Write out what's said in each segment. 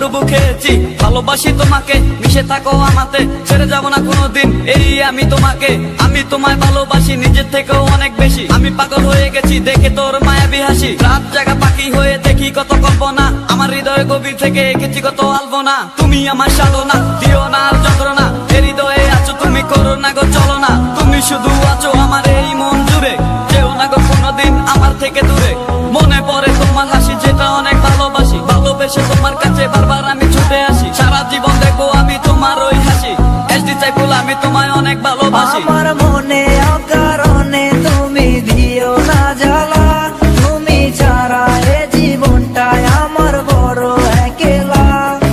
ডুবু খেয়েছি, ভালোবাসি তোমাকে, মিশে থাকো আমাতে, ছেড়ে যাব না কোনোদিন এই আমি তোমাকে। আমি তোমায় ভালোবাসি নিজের থেকেও অনেক বেশি, আমি পাগল হয়ে গেছি দেখে তোর মায়াবী হাসি। রাত জাগা পাখি হয়ে দেখি কত কল্পনা, আমার হৃদয় গভীর থেকে এঁকেছি কত আলপনা। তুমি আমার সাধনা, দিও না আর যন্ত্রণা, এ হৃদয়ে আছো তুমি, করো না গো চলো না। তুমি শুধু আছো আমার এই মন জুড়ে, যেও না গো কোনোদিন আমার থেকে দূরে। মনে পড়ে তোমার হাসি যেটা অনেক ভালোবাসি, ভালোবেসে তোমার কাছে বারবার আমি ছুটে আসি। সারা জীবন দেখো আমি তোমার ওই হাসি, এসডি চাইপুল আমি তোমায় অনেক ভালোবাসি। আমার মনে অকারণে তুমি দিও না জ্বালা, তুমি ছাড়া এ জীবনটাই আমার বড় একলা।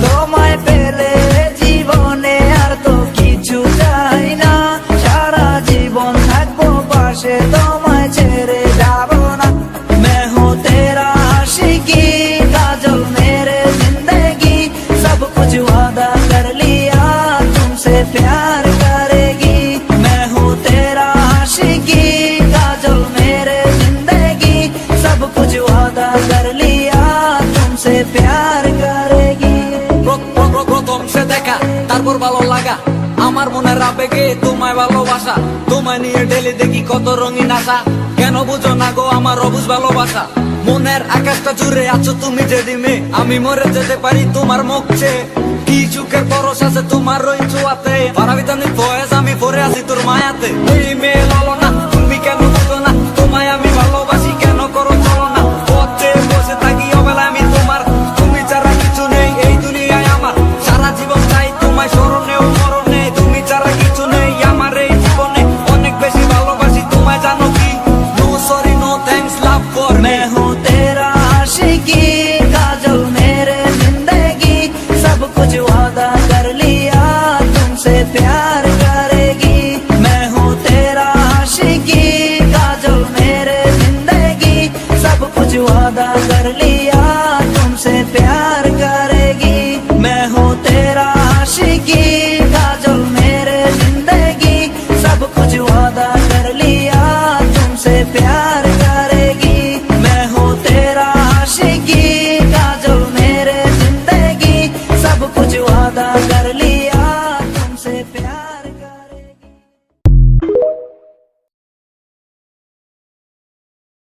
তোমায় পেলে জীবনে আর তো কিছু চাই না, সারা জীবন থাকবো পাশে, তোমায় ছেড়ে যাব না। मैं हूँ तेरा आशिकी, काजल मेरे जिंदगी, सब कुछ वादा कर लिया तुमसे प्यार करेगी। मैं हूँ तेरा आशिकी, काजल मेरे जिंदगी, सब कुछ वादा कर लिया तुमसे प्यार करेगी। প্রথম সে দেখা তারপর ভালো লাগা, আমার মনের আবেগে তোমায় ভালোবাসা। তোমায় নিয়ে ডেলি দেখি কত রঙিন আশা, কেন বুঝো না গো আমার অবুঝ ভালোবাসা। মনের আকাশটা জুড়ে আছো তুমি যেদিনে, আমি মরে যেতে পারি তোমার মুখ চেয়ে। কি চুকের পরশ আছে তোমার ওই ছোঁয়াতে, পারাবিতানি ফয়েজ আমি পরে আছি তোর মায়াতে। এই মেয়ে লালন